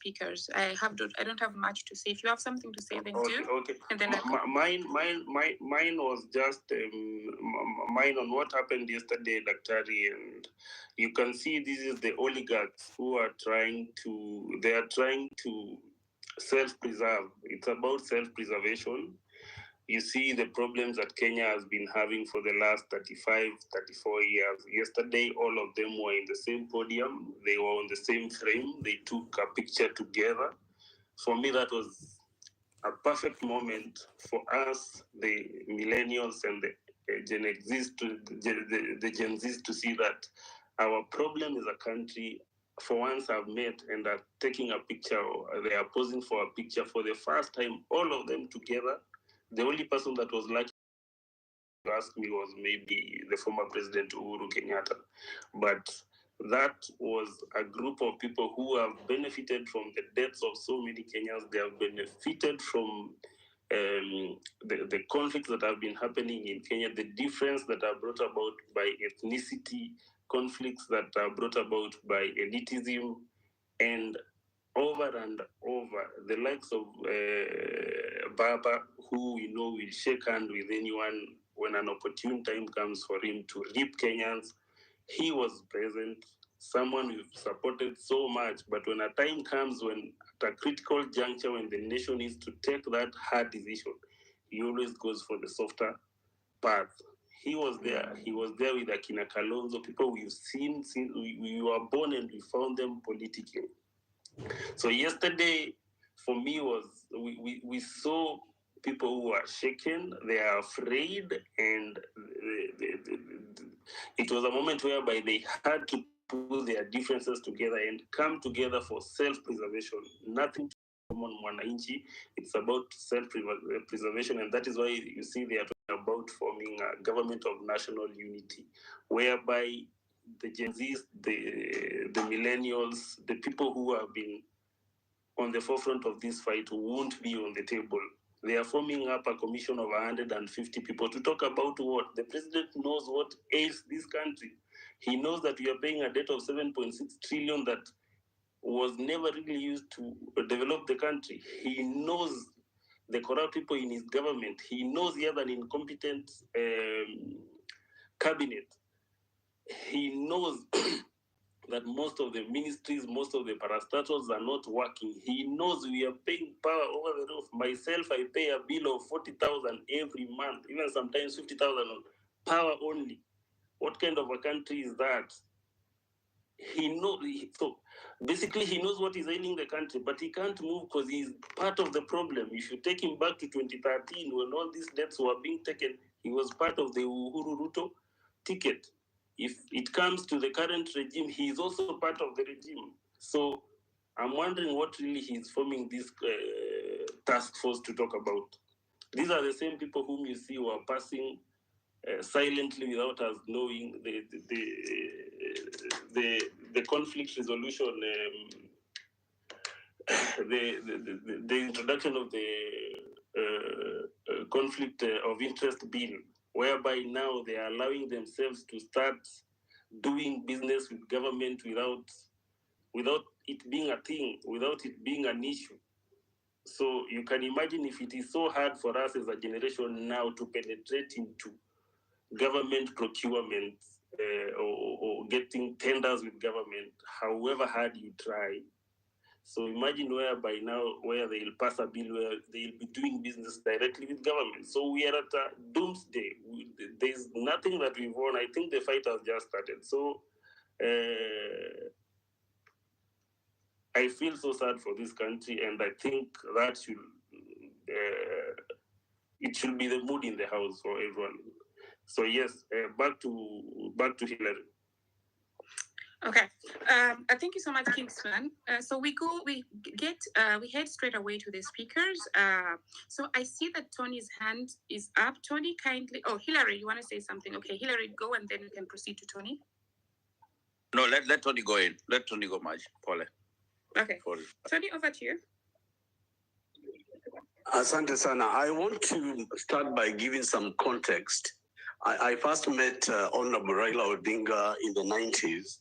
speakers. I don't have much to say. If you have something to say, then do. Okay. And then mine was just mine on what happened yesterday, Daktari, and you can see this is the oligarchs who are trying to self-preserve. It's about self-preservation. You see the problems that Kenya has been having for the last 35, 34 years. Yesterday, all of them were in the same podium. They were on the same frame. They took a picture together. For me, that was a perfect moment for us, the millennials and the Gen Zs, to see that our problem is a country for once have met and are taking a picture, or they are posing for a picture for the first time, all of them together. The only person that was lucky to ask me was maybe the former President Uhuru Kenyatta. But that was a group of people who have benefited from the deaths of so many Kenyans. They have benefited from the conflicts that have been happening in Kenya, the difference that are brought about by ethnicity, conflicts that are brought about by elitism, and over and over, the likes of Baba, who we know will shake hand with anyone when an opportune time comes for him to rip Kenyans. He was present, someone we've supported so much, but when a time comes when at a critical juncture when the nation is to take that hard decision, he always goes for the softer path. He was there with Akina Kalonzo, people we've seen since we were born and we found them politically. So yesterday, for me, was we saw people who are shaken, they are afraid, and it was a moment whereby they had to put their differences together and come together for self-preservation. Nothing to common mwananchi. It's about self-preservation, and that is why you see they are talking about forming a government of national unity, whereby the Gen Zs, the millennials, the people who have been on the forefront of this fight won't be on the table. They are forming up a commission of 150 people to talk about what? The president knows what ails this country. He knows that we are paying a debt of 7.6 trillion that was never really used to develop the country. He knows the corrupt people in his government. He knows he has an incompetent cabinet. He knows that most of the ministries, most of the parastatals are not working. He knows we are paying power over the roof. Myself, I pay a bill of 40,000 every month, even sometimes 50,000 on power only. What kind of a country is that? So basically he knows what is ailing the country, but he can't move because he's part of the problem. If you take him back to 2013, when all these debts were being taken, he was part of the Uhuru Ruto ticket. If it comes to the current regime, he is also part of the regime. So I'm wondering what really he's forming this task force to talk about. These are the same people whom you see who are passing silently without us knowing the conflict resolution, the introduction of the conflict of interest bill, whereby now they are allowing themselves to start doing business with government without it being a thing, without it being an issue. So you can imagine if it is so hard for us as a generation now to penetrate into government procurement or getting tenders with government, however hard you try. So imagine whereby now where they'll pass a bill where they'll be doing business directly with government. So we are at a doomsday. There's nothing that we've won. I think the fight has just started. So I feel so sad for this country, and I think that it should be the mood in the house for everyone. So yes, back to Hillary. Okay. Thank you so much, Kingsman. So we head straight away to the speakers. So I see that Tony's hand is up. Tony, kindly. Oh, Hillary, you want to say something? Okay, Hillary, go, and then we can proceed to Tony. No, let Tony go in. Let Tony go, Maj. Paul. Okay. Tony, over to you. Asante sana. I want to start by giving some context. I first met Honorable Raila Odinga in the 90s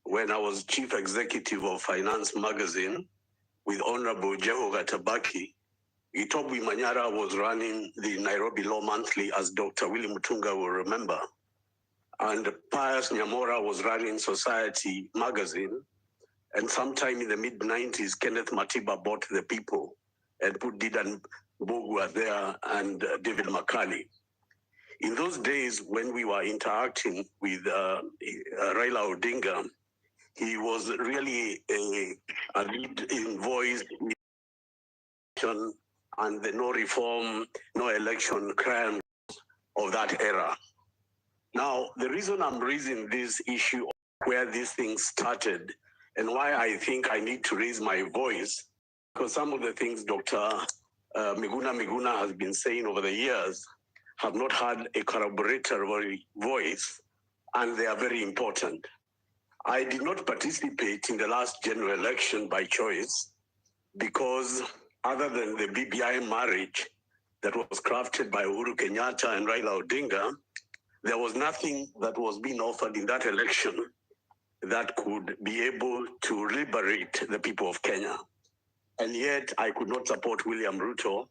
when I was chief executive of Finance Magazine, with Honorable Jeho Gatabaki, Gitobu Manyara was running the Nairobi Law Monthly, as Dr. Willie Mutunga will remember. And Pius Nyamora was running Society magazine. And sometime in the mid-90s, Kenneth Matiba bought The People and put Didan Bogua there and David Makali. In those days, when we were interacting with Raila Odinga, he was really a lead in voice and the no reform, no election crime of that era. Now, the reason I'm raising this issue of where these things started and why I think I need to raise my voice, because some of the things Dr. Miguna has been saying over the years have not had a corroboratory voice, and they are very important. I did not participate in the last general election by choice because other than the BBI marriage that was crafted by Uhuru Kenyatta and Raila Odinga, there was nothing that was being offered in that election that could be able to liberate the people of Kenya. And yet I could not support William Ruto,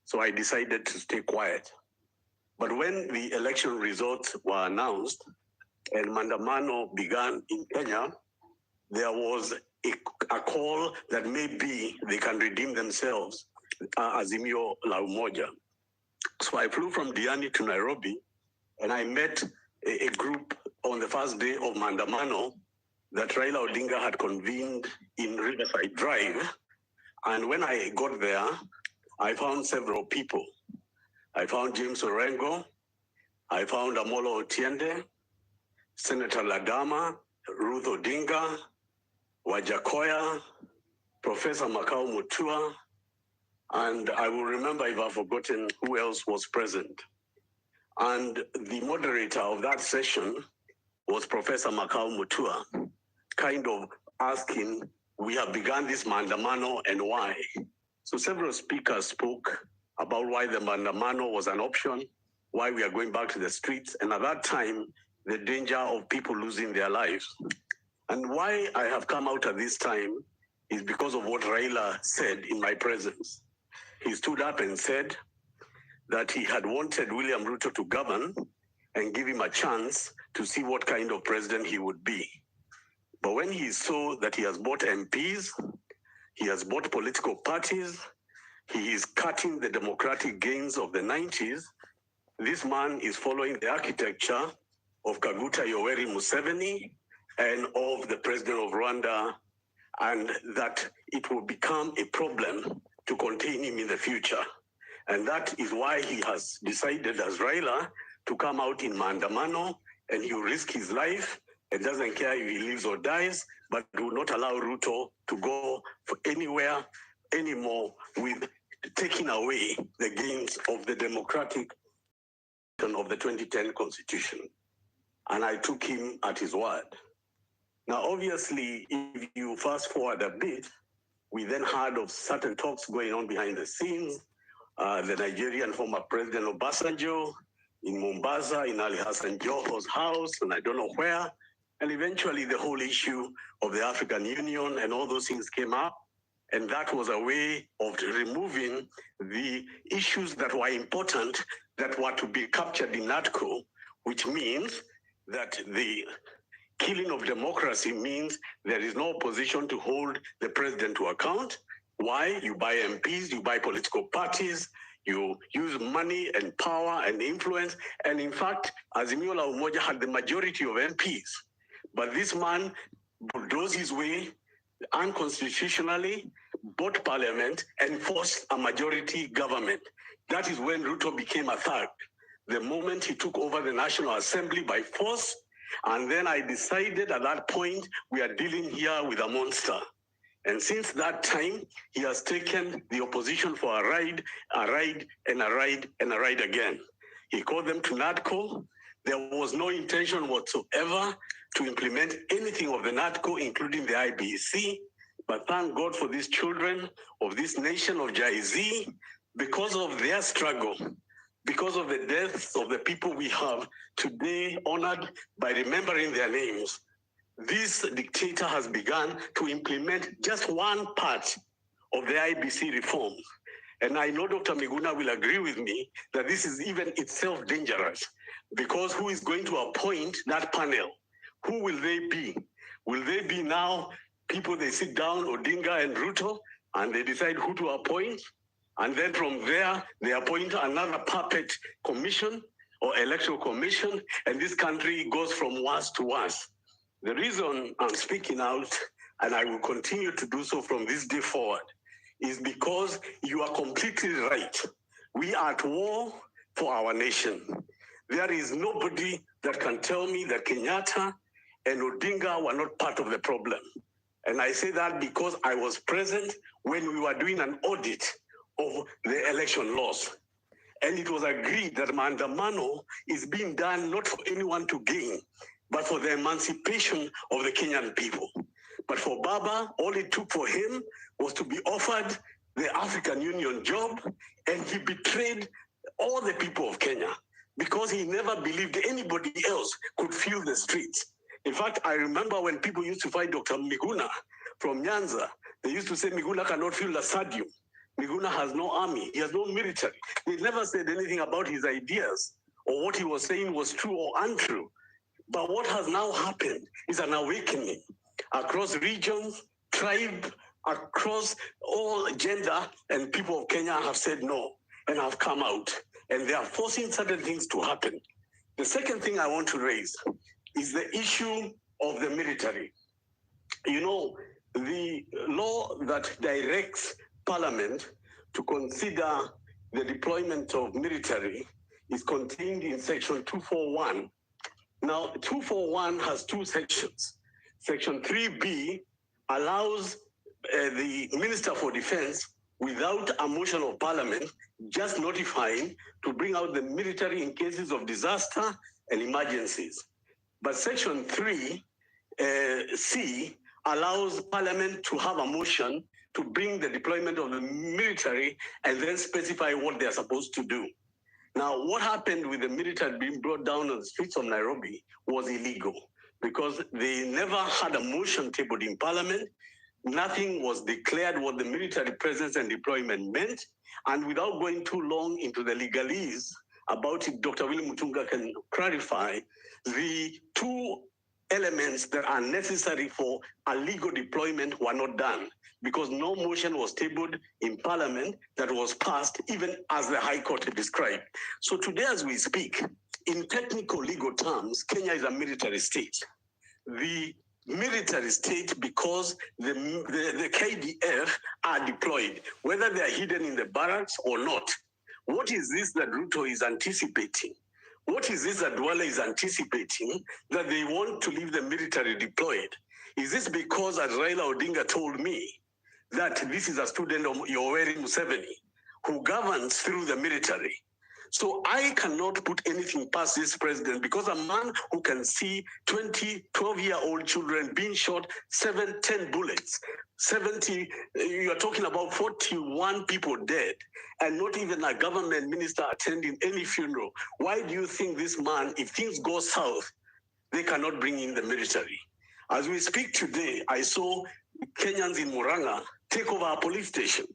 so I decided to stay quiet. But when the election results were announced and Mandamano began in Kenya, there was a call that maybe they can redeem themselves, Azimio la Umoja. So I flew from Diani to Nairobi, and I met a group on the first day of Mandamano that Raila Odinga had convened in Riverside Drive. And when I got there, I found several people. I found James Orengo, I found Amolo Otiende, Senator Ladama, Ruth Odinga, Wajakoya, Professor Makau Mutua, and I will remember if I've forgotten who else was present. And the moderator of that session was Professor Makau Mutua, kind of asking, we have begun this Mandamano and why? So several speakers spoke about why the Mandamano was an option, why we are going back to the streets, and at that time, the danger of people losing their lives. And why I have come out at this time is because of what Raila said in my presence. He stood up and said that he had wanted William Ruto to govern and give him a chance to see what kind of president he would be. But when he saw that he has bought MPs, he has bought political parties, he is cutting the democratic gains of the 90s, this man is following the architecture of Kaguta Yoweri Museveni and of the president of Rwanda, and that it will become a problem to contain him in the future. And that is why he has decided as Raila to come out in Mandamano, and he will risk his life and doesn't care if he lives or dies, but will not allow Ruto to go for anywhere anymore with taking away the gains of the democratic of the 2010 constitution. And I took him at his word. Now, obviously, if you fast forward a bit, we then heard of certain talks going on behind the scenes. The Nigerian former President Obasanjo in Mombasa, in Ali Hassan Joho's house, and I don't know where. And eventually the whole issue of the African Union and all those things came up. And that was a way of removing the issues that were important, that were to be captured in NATCO, which means that the killing of democracy means there is no opposition to hold the president to account. Why? You buy MPs, you buy political parties, you use money and power and influence. And in fact, Azimio la Umoja had the majority of MPs. But this man bulldozed his way unconstitutionally, bought parliament, and forced a majority government. That is when Ruto became a thug. The moment he took over the National Assembly by force, and then I decided at that point, we are dealing here with a monster. And since that time, he has taken the opposition for a ride, and a ride, and a ride again. He called them to NATCO. There was no intention whatsoever to implement anything of the NATCO, including the IBC. But thank God for these children of this nation of Jay-Z, because of their struggle, because of the deaths of the people we have today honored by remembering their names. This dictator has begun to implement just one part of the IBC reform. And I know Dr. Miguna will agree with me that this is even itself dangerous, because who is going to appoint that panel? Who will they be? Will they be now people they sit down, Odinga and Ruto, and they decide who to appoint? And then from there, they appoint another puppet commission or electoral commission, and this country goes from worse to worse. The reason I'm speaking out, and I will continue to do so from this day forward, is because you are completely right. We are at war for our nation. There is nobody that can tell me that Kenyatta and Odinga were not part of the problem. And I say that because I was present when we were doing an audit of the election laws. And it was agreed that Maandamano is being done not for anyone to gain, but for the emancipation of the Kenyan people. But for Baba, all it took for him was to be offered the African Union job, and he betrayed all the people of Kenya because he never believed anybody else could fill the streets. In fact, I remember when people used to fight Dr. Miguna from Nyanza, they used to say Miguna cannot fill the stadium. Miguna has no army, he has no military. They never said anything about his ideas or what he was saying was true or untrue. But what has now happened is an awakening across regions, tribe, across all gender, and people of Kenya have said no and have come out. And they are forcing certain things to happen. The second thing I want to raise is the issue of the military. You know, the law that directs Parliament to consider the deployment of military is contained in Section 241. Now, 241 has two sections. Section 3B allows the Minister for Defense, without a motion of Parliament, just notifying to bring out the military in cases of disaster and emergencies. But Section 3C allows Parliament to have a motion to bring the deployment of the military and then specify what they're supposed to do. Now, what happened with the military being brought down on the streets of Nairobi was illegal because they never had a motion tabled in Parliament. Nothing was declared what the military presence and deployment meant. And without going too long into the legalese about it, Dr. William Mutunga can clarify the two elements that are necessary for a legal deployment were not done because no motion was tabled in Parliament that was passed, even as the High Court described. So today as we speak, in technical legal terms, Kenya is a military state. The military state because the KDF are deployed, whether they are hidden in the barracks or not. What is this that Ruto is anticipating? What is this that Duale is anticipating that they want to leave the military deployed? Is this because, as Raila Odinga told me, that this is a student of Yoweri Museveni who governs through the military? So I cannot put anything past this president because a man who can see 12-year-old children being shot 10 bullets, 70, you are talking about 41 people dead, and not even a government minister attending any funeral. Why do you think this man, if things go south, they cannot bring in the military? As we speak today, I saw Kenyans in Murang'a take over a police station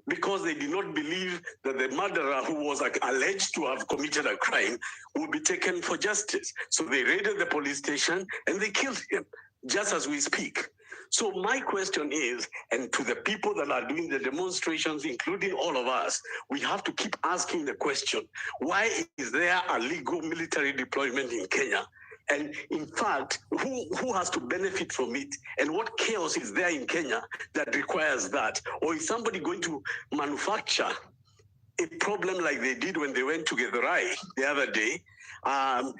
because they did not believe that the murderer who was alleged to have committed a crime would be taken for justice. So they raided the police station and they killed him, just as we speak. So my question is, and to the people that are doing the demonstrations, including all of us, we have to keep asking the question, why is there a legal military deployment in Kenya? And in fact, who has to benefit from it? And what chaos is there in Kenya that requires that? Or is somebody going to manufacture a problem like they did when they went to Githurai the other day? And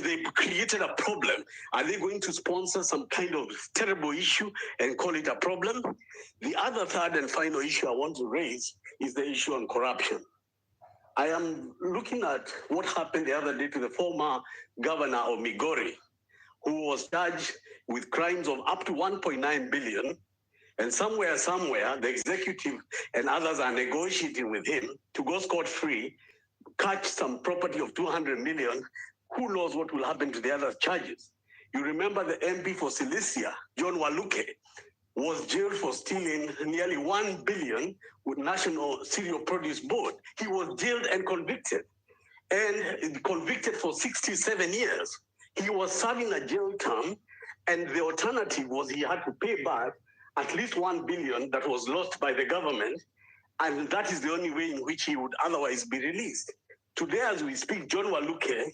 they created a problem. Are they going to sponsor some kind of terrible issue and call it a problem? The other third and final issue I want to raise is the issue on corruption. I am looking at what happened the other day to the former governor of Migori, who was charged with crimes of up to 1.9 billion. And somewhere, the executive and others are negotiating with him to go scot-free, catch some property of 200 million. Who knows what will happen to the other charges? You remember the MP for Cilicia, John Waluke, was jailed for stealing nearly 1 billion with National Cereal Produce Board. He was jailed and convicted for 67 years. He was serving a jail term, and the alternative was he had to pay back at least 1 billion that was lost by the government, and that is the only way in which he would otherwise be released. Today, as we speak, John Waluke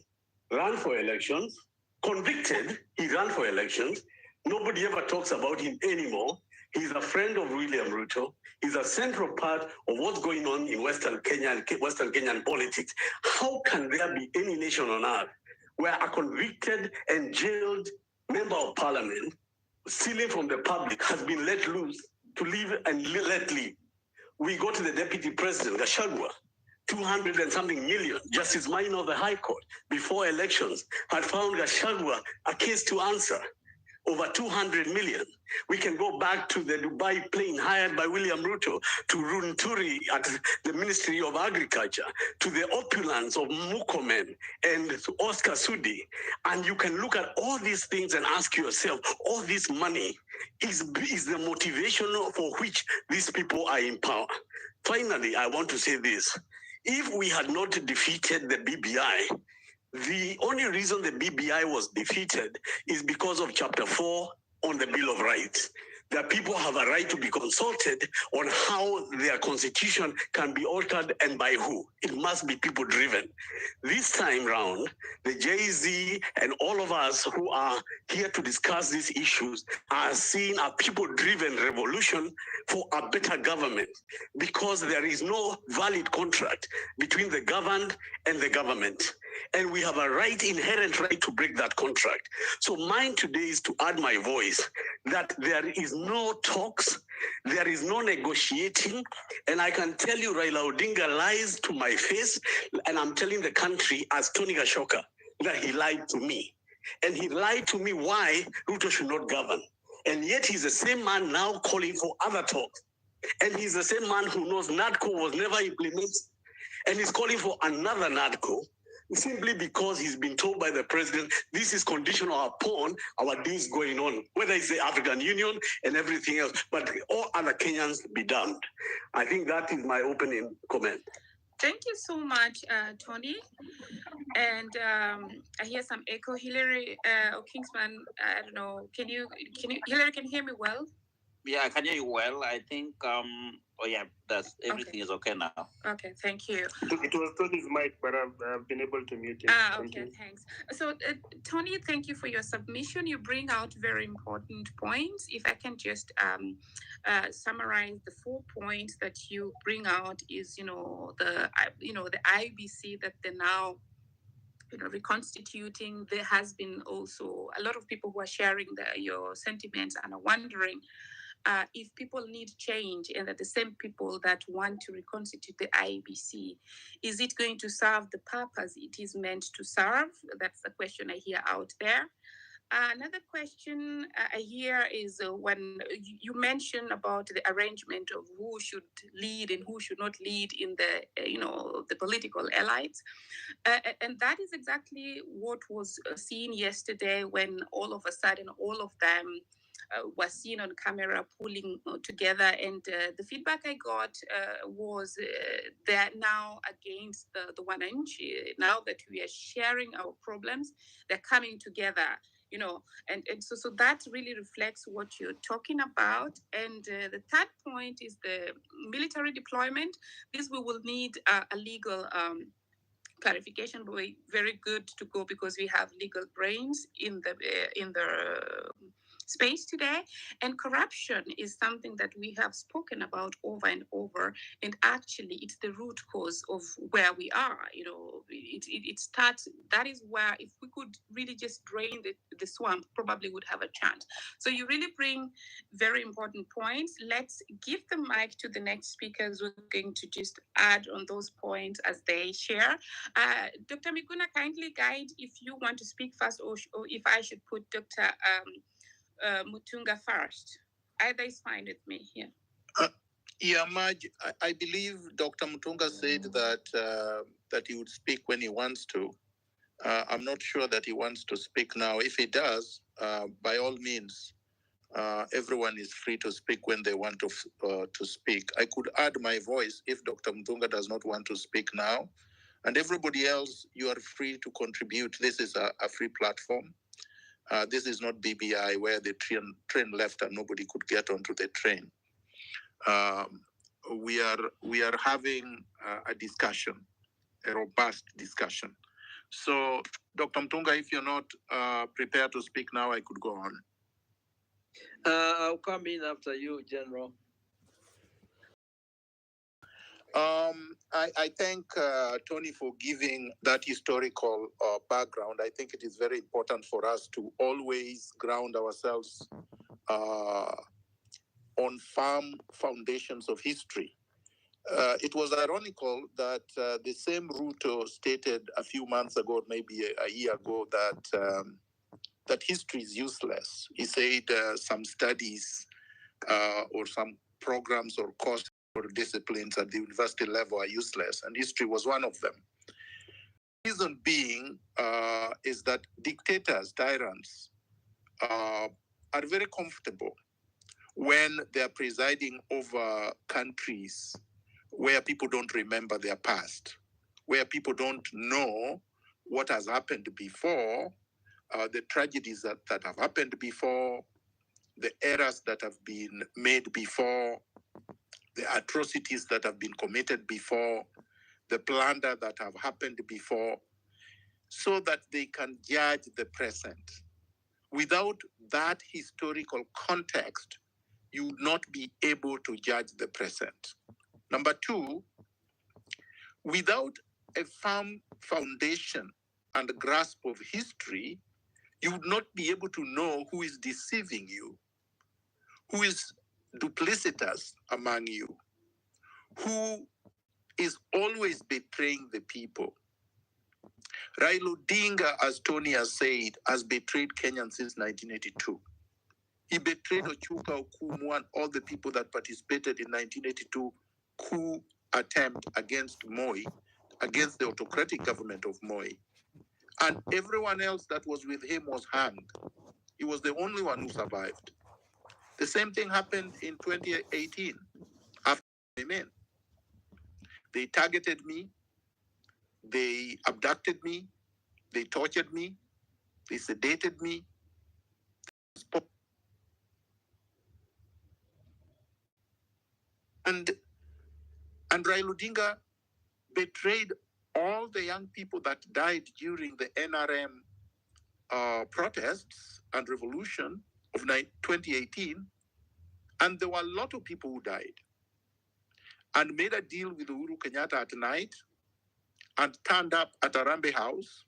ran for elections, convicted, he ran for elections. Nobody ever talks about him anymore. He's a friend of William Ruto. He's a central part of what's going on in Western Kenya and Western Kenyan politics. How can there be any nation on earth where a convicted and jailed member of parliament, stealing from the public, has been let loose to live and let live? We go to the deputy president, Gachagua, 200 and something million. Justice Minor of the High Court, before elections, had found Gachagua a case to answer, over 200 million. We can go back to the Dubai plane hired by William Ruto, to Runturi at the Ministry of Agriculture, to the opulence of Mukomen and Oscar Sudi. And you can look at all these things and ask yourself, all this money is the motivation for which these people are in power. Finally, I want to say this. If we had not defeated the BBI, the only reason the BBI was defeated is because of Chapter 4 on the Bill of Rights. That people have a right to be consulted on how their constitution can be altered and by who. It must be people driven. This time round, the Jay-Z and all of us who are here to discuss these issues are seeing a people driven revolution for a better government, because there is no valid contract between the governed and the government. And we have a right, inherent right, to break that contract. So mine today is to add my voice that there is no talks, there is no negotiating, and I can tell you Raila Odinga lies to my face, and I'm telling the country as Tony Gashoka that he lied to me. And he lied to me why Ruto should not govern. And yet he's the same man now calling for other talks. And he's the same man who knows NADCO was never implemented, and he's calling for another NADCO, simply because he's been told by the president, this is conditional upon our deals going on, whether it's the African Union and everything else, but all other Kenyans be damned. I think that is my opening comment. Thank you so much, Tony. And I hear some echo. Hillary or Kingsman, I don't know. Hillary, can you hear me well? Yeah, I can hear you well. I think, everything is okay now. Okay, thank you. It was Tony's mic, but I've been able to mute it. Okay, thanks. So, Tony, thank you for your submission. You bring out very important points. If I can just summarize the 4 points that you bring out is, the IBC that they're now reconstituting. There has been also a lot of people who are sharing your sentiments and are wondering if people need change, and that the same people that want to reconstitute the IEBC, is it going to serve the purpose it is meant to serve? That's the question I hear out there. Another question I hear is when you mention about the arrangement of who should lead and who should not lead in the political elites. And that is exactly what was seen yesterday, when all of a sudden all of them were seen on camera pulling together. And the feedback I got was they're now against the one inch. Now that we are sharing our problems, they're coming together. And so that really reflects what you're talking about. And the third point is the military deployment. This we will need a legal clarification, but we're very good to go because we have legal brains in the space today. And corruption is something that we have spoken about over and over, and actually it's the root cause of where we are. It starts, that is where, if we could really just drain the swamp, probably would have a chance. So you really bring very important points. Let's give the mic to the next speakers who are going to just add on those points as they share. Dr. Miguna, kindly guide if you want to speak first, or if I should put Dr. Mutunga first. Either is fine with me here. Maj, I believe Dr. Mutunga said that he would speak when he wants to. I'm not sure that he wants to speak now. If he does, by all means, Everyone is free to speak when they want to speak. I could add my voice if Dr. Mutunga does not want to speak now. And everybody else, you are free to contribute. This is a free platform. This is not BBI where the train left and nobody could get onto the train. We are having a discussion, a robust discussion. So, Dr. Mtunga, if you're not prepared to speak now, I could go on. I'll come in after you, General. I thank Tony for giving that historical background. I think it is very important for us to always ground ourselves on firm foundations of history. It was ironical that the same Ruto stated a few months ago, maybe a year ago, that history is useless. He said some studies or some programs or courses or disciplines at the university level are useless, and history was one of them. The reason being is that dictators, tyrants, are very comfortable when they are presiding over countries where people don't remember their past, where people don't know what has happened before, the tragedies that have happened before, the errors that have been made before, the atrocities that have been committed before, the plunder that have happened before, so that they can judge the present. Without that historical context, you would not be able to judge the present. Number two, without a firm foundation and grasp of history, you would not be able to know who is deceiving you, who is duplicitous among you, who is always betraying the people. Raila Odinga, as Tony has said, has betrayed Kenyans since 1982. He betrayed Ochuka Okumwa and all the people that participated in 1982 coup attempt against Moi, against the autocratic government of Moi. And everyone else that was with him was hanged. He was the only one who survived. The same thing happened in 2018 after I came in. They targeted me, they abducted me, they tortured me, they sedated me. And Raila Odinga betrayed all the young people that died during the NRM protests and revolution of 2018. And there were a lot of people who died. And made a deal with Uhuru Kenyatta at night and turned up at Arambe House,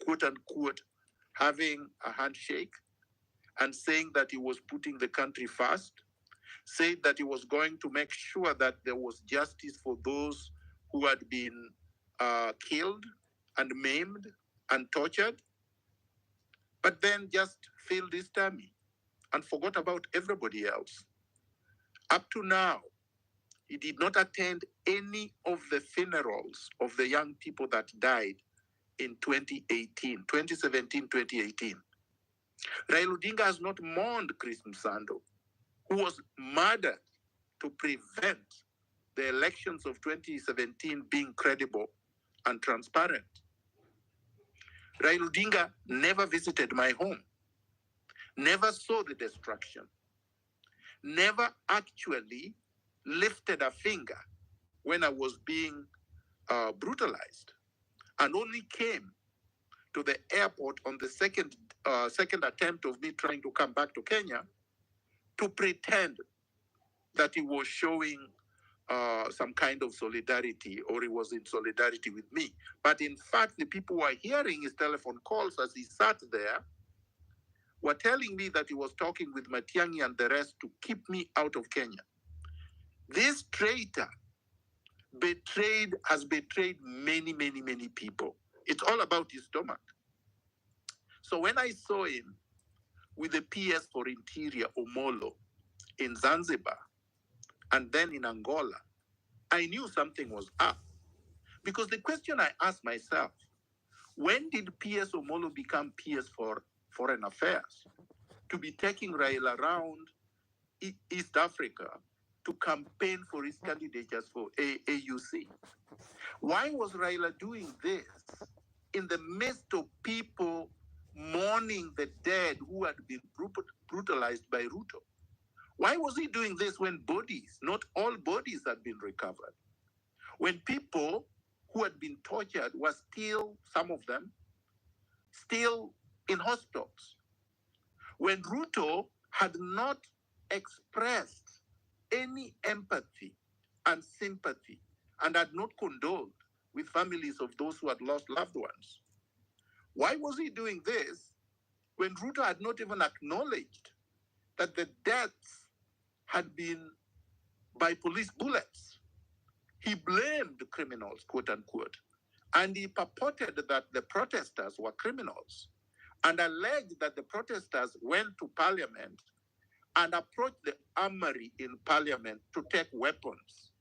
quote unquote, having a handshake and saying that he was putting the country first, said that he was going to make sure that there was justice for those who had been killed and maimed and tortured, but then just failed his tummy and forgot about everybody else. Up to now, he did not attend any of the funerals of the young people that died in 2018, 2017, 2018. Raila Odinga has not mourned Chris Msando, who was murdered to prevent the elections of 2017 being credible and transparent. Raila Odinga never visited my home, never saw the destruction, never actually lifted a finger when I was being brutalized, and only came to the airport on the second attempt of me trying to come back to Kenya to pretend that he was showing some kind of solidarity, or he was in solidarity with me. But in fact, the people who are hearing his telephone calls as he sat there were telling me that he was talking with Matiang'i and the rest to keep me out of Kenya. This traitor has betrayed many, many, many people. It's all about his stomach. So when I saw him with the PS for Interior, Omolo, in Zanzibar, and then in Angola, I knew something was up. Because the question I asked myself, when did PS Omolo become PS for Foreign Affairs? to be taking Raila around East Africa to campaign for his candidatures for AUC? Why was Raila doing this in the midst of people mourning the dead who had been brutalized by Ruto? Why was he doing this when bodies, not all bodies, had been recovered? When people who had been tortured were still, some of them, still in hospitals? When Ruto had not expressed any empathy and sympathy and had not condoled with families of those who had lost loved ones? Why was he doing this when Ruto had not even acknowledged that the deaths had been by police bullets? He blamed criminals, quote unquote, and he purported that the protesters were criminals and alleged that the protesters went to parliament and approached the armory in parliament to take weapons.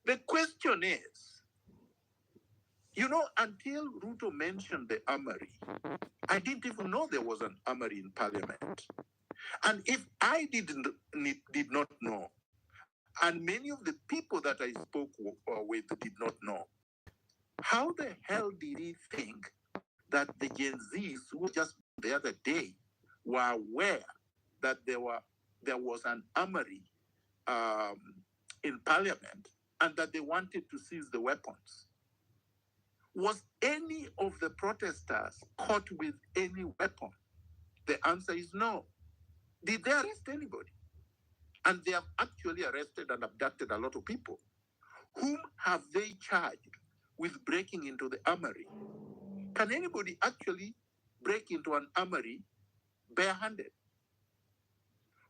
The question is, until Ruto mentioned the armory, I didn't even know there was an armory in parliament. And if I did not know, and many of the people that I spoke with did not know, how the hell did he think that the Gen Zs who just the other day were aware that there was an armory in parliament and that they wanted to seize the weapons? Was any of the protesters caught with any weapon? The answer is no. Did they arrest anybody? And they have actually arrested and abducted a lot of people. Whom have they charged with breaking into the armory? Can anybody actually break into an armory barehanded?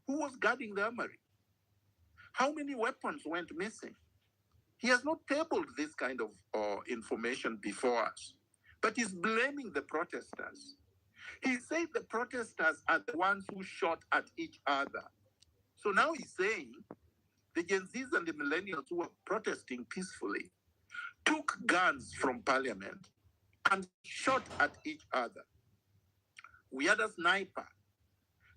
Who was guarding the armory? How many weapons went missing? He has not tabled this kind of information before us, but he's blaming the protesters. He said the protesters are the ones who shot at each other. So now he's saying the Gen Zs and the millennials who were protesting peacefully took guns from parliament and shot at each other. We had a sniper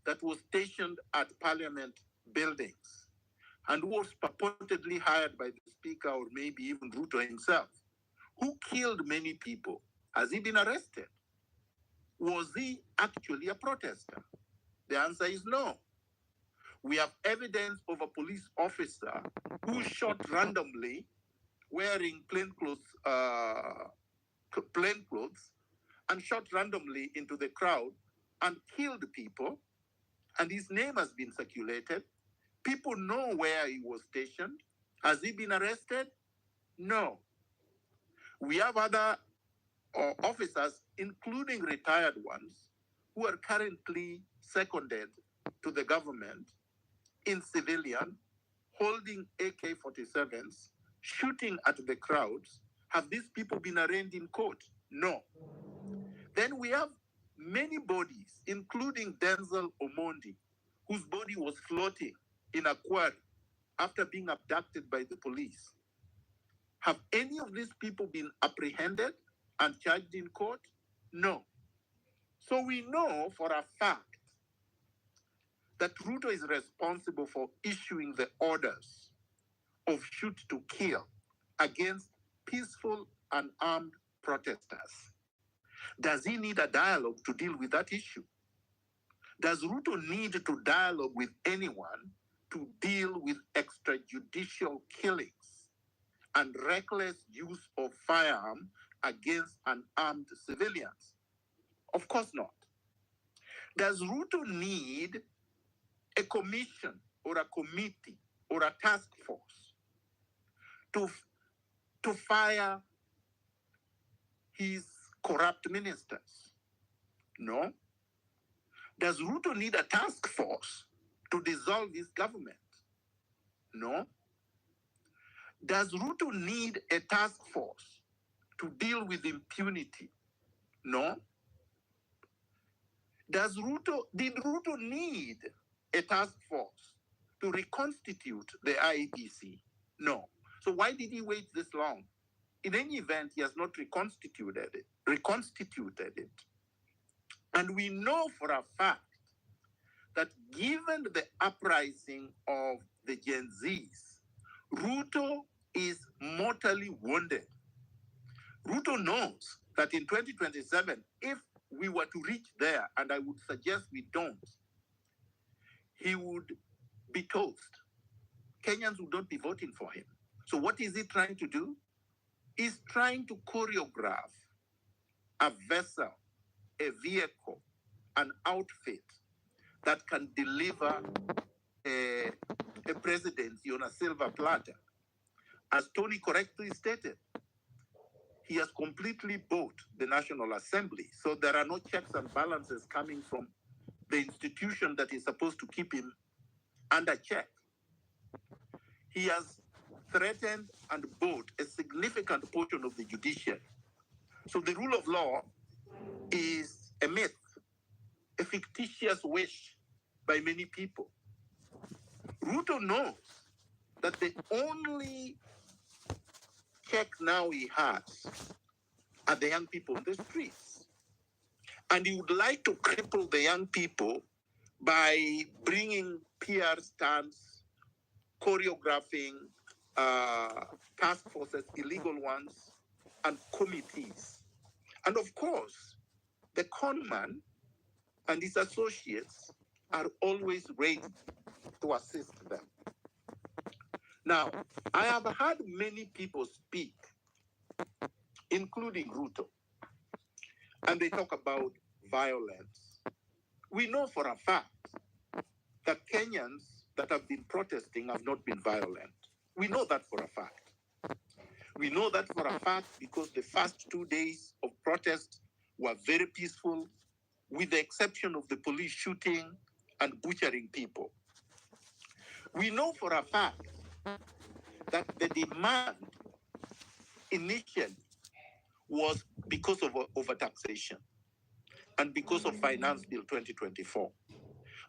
that was stationed at parliament buildings and who was purportedly hired by the speaker or maybe even Ruto himself, who killed many people. Has he been arrested? Was he actually a protester? The answer is no. We have evidence of a police officer who shot randomly wearing plainclothes and shot randomly into the crowd and killed people. And his name has been circulated. People know where he was stationed. Has he been arrested? No. We have other officers, including retired ones, who are currently seconded to the government in civilian, holding AK-47s, shooting at the crowds. Have these people been arraigned in court? No. Then we have many bodies, including Denzel Omondi, whose body was floating in a quarry after being abducted by the police. Have any of these people been apprehended and charged in court? No. So we know for a fact that Ruto is responsible for issuing the orders of shoot to kill against peaceful and armed protesters. Does he need a dialogue to deal with that issue? Does Ruto need to dialogue with anyone to deal with extrajudicial killings and reckless use of firearm against unarmed civilians? Of course not. Does Ruto need a commission or a committee or a task force to fire his corrupt ministers? No. Does Ruto need a task force to dissolve his government? No. Does Ruto need a task force to deal with impunity? No. Did Ruto need a task force to reconstitute the IEBC? No. So why did he wait this long? In any event, he has not reconstituted it. And we know for a fact that given the uprising of the Gen Zs, Ruto is mortally wounded. Ruto knows that in 2027, if we were to reach there, and I would suggest we don't, he would be toast. Kenyans would not be voting for him. So what is he trying to do? He's trying to choreograph a vessel, a vehicle, an outfit that can deliver a presidency on a silver platter. As Tony correctly stated, he has completely bought the National Assembly. So there are no checks and balances coming from the institution that is supposed to keep him under check. He has threatened and bought a significant portion of the judiciary. So the rule of law is a myth, a fictitious wish by many people. Ruto knows that the only check now he has are the young people on the streets. And he would like to cripple the young people by bringing PR stunts, choreographing task forces, illegal ones, and committees. And of course, the con man and his associates are always ready to assist them. Now, I have heard many people speak, including Ruto, and they talk about violence. We know for a fact that Kenyans that have been protesting have not been violent. We know that for a fact. We know that for a fact because the first 2 days of protest were very peaceful, with the exception of the police shooting and butchering people. We know for a fact that the demand initially was because of overtaxation and because of Finance Bill 2024.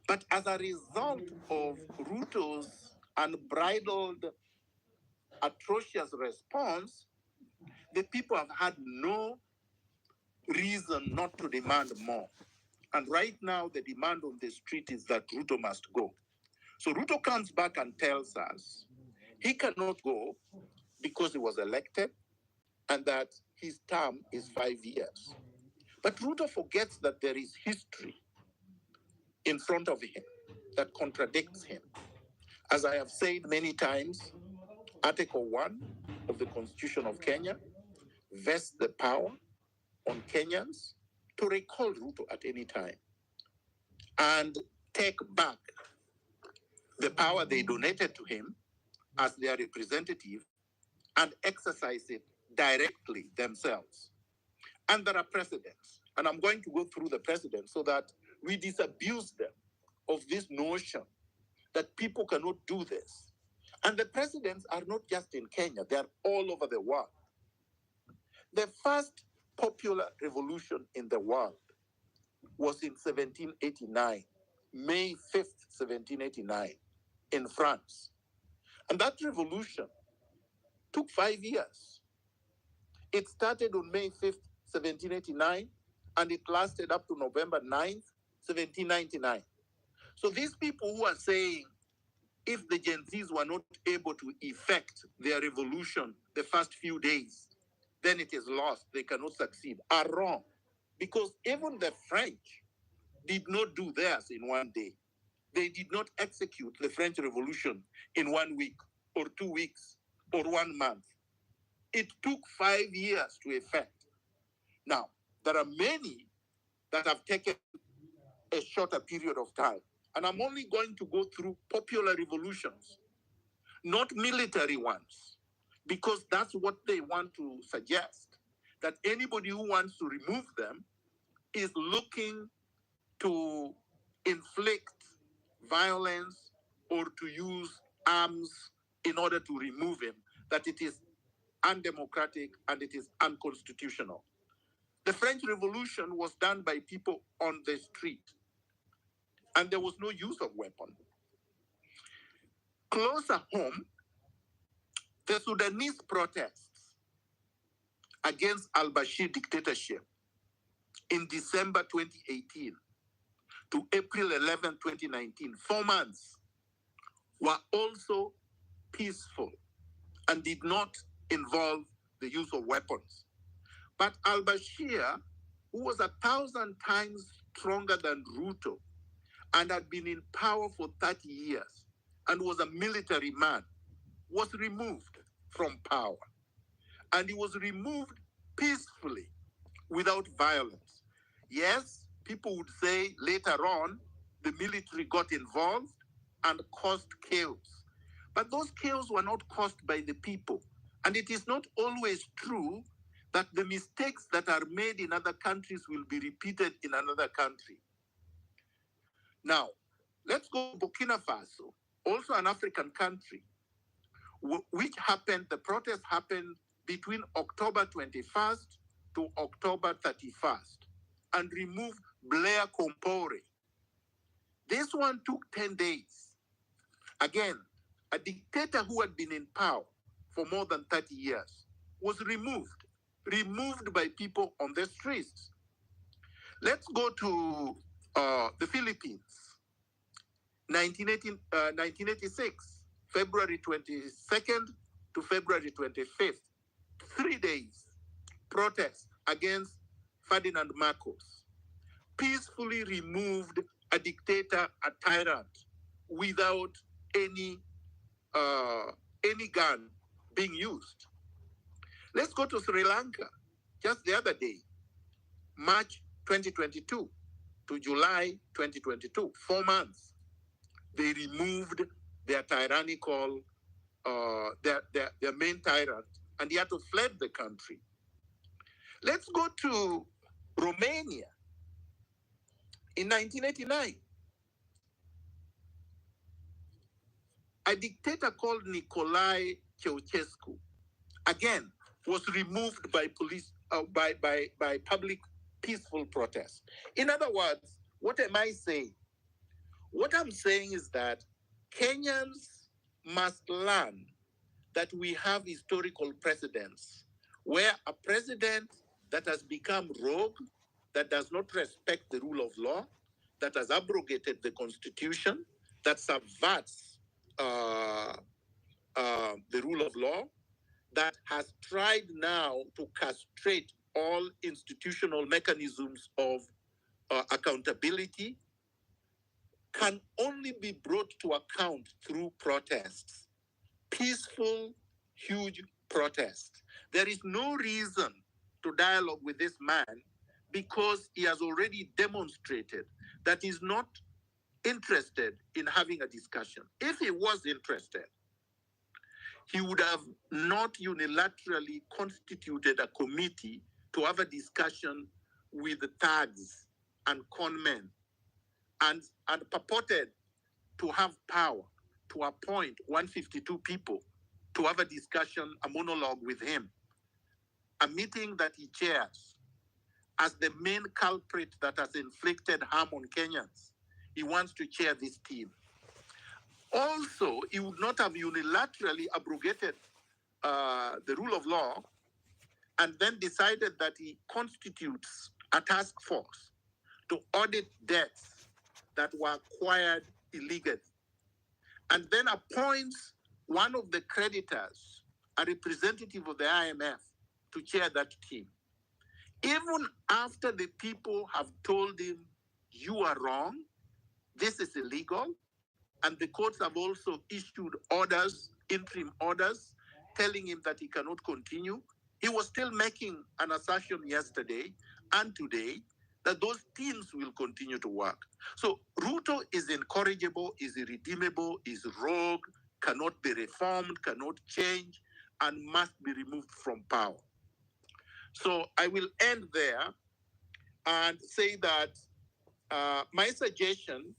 But as a result of Ruto's unbridled, atrocious response, the people have had no reason not to demand more. And right now, the demand on the street is that Ruto must go. So Ruto comes back and tells us he cannot go because he was elected and that his term is 5 years. But Ruto forgets that there is history in front of him that contradicts him. As I have said many times, Article 1 of the Constitution of Kenya vests the power on Kenyans to recall Ruto at any time and take back the power they donated to him as their representative and exercise it directly themselves. And there are precedents. And I'm going to go through the precedents so that we disabuse them of this notion that people cannot do this. And the precedents are not just in Kenya, they are all over the world. The first popular revolution in the world was in 1789, May 5th, 1789, in France. And that revolution took 5 years. It started on May 5th, 1789, and it lasted up to November 9th, 1799. So these people who are saying if the Gen Zs were not able to effect their revolution the first few days, then it is lost, they cannot succeed, are wrong. Because even the French did not do theirs in 1 day. They did not execute the French Revolution in 1 week or 2 weeks or 1 month. It took 5 years to effect. Now, there are many that have taken a shorter period of time. And I'm only going to go through popular revolutions, not military ones, because that's what they want to suggest, that anybody who wants to remove them is looking to inflict violence or to use arms in order to remove him, that it is undemocratic and it is unconstitutional. The French Revolution was done by people on the street, and there was no use of weapon. Closer home, the Sudanese protests against al-Bashir dictatorship in December 2018 to April 11, 2019, 4 months, were also peaceful and did not involve the use of weapons. But al-Bashir, who was 1,000 times stronger than Ruto and had been in power for 30 years and was a military man, was removed from power. And he was removed peacefully, without violence. Yes, people would say later on, the military got involved and caused chaos. But those chaos were not caused by the people. And it is not always true that the mistakes that are made in other countries will be repeated in another country. Now, let's go to Burkina Faso, also an African country, which happened, the protest happened between October 21st to October 31st and removed Blair Compaoré. This one took 10 days. Again, a dictator who had been in power for more than 30 years was removed by people on the streets. Let's go to the Philippines. 1986, February 22nd to February 25th, 3 days, protest against Ferdinand Marcos. Peacefully removed a dictator, a tyrant, without any gun being used. Let's go to Sri Lanka. Just the other day, March 2022 to July 2022, 4 months. They removed their tyrannical, their main tyrant, and he had to flee the country. Let's go to Romania. In 1989, a dictator called Nicolae Ceausescu, again, was removed by police, by public peaceful protest. In other words, what am I saying? What I'm saying is that Kenyans must learn that we have historical precedents where a president that has become rogue, that does not respect the rule of law, that has abrogated the constitution, that subverts the rule of law, that has tried now to castrate all institutional mechanisms of accountability, can only be brought to account through protests, peaceful, huge protests. There is no reason to dialogue with this man because he has already demonstrated that he's not interested in having a discussion. If he was interested, he would have not unilaterally constituted a committee to have a discussion with the thugs and conmen and purported to have power to appoint 152 people to have a discussion, a monologue with him, a meeting that he chairs as the main culprit that has inflicted harm on Kenyans. He wants to chair this team. Also, he would not have unilaterally abrogated the rule of law and then decided that he constitutes a task force to audit debts that were acquired illegally, and then appoints one of the creditors, a representative of the IMF, to chair that team. Even after the people have told him, you are wrong, this is illegal, and the courts have also issued orders, interim orders, telling him that he cannot continue, he was still making an assertion yesterday and today that those teams will continue to work. So Ruto is incorrigible, is irredeemable, is rogue, cannot be reformed, cannot change, and must be removed from power. So I will end there and say that my suggestion,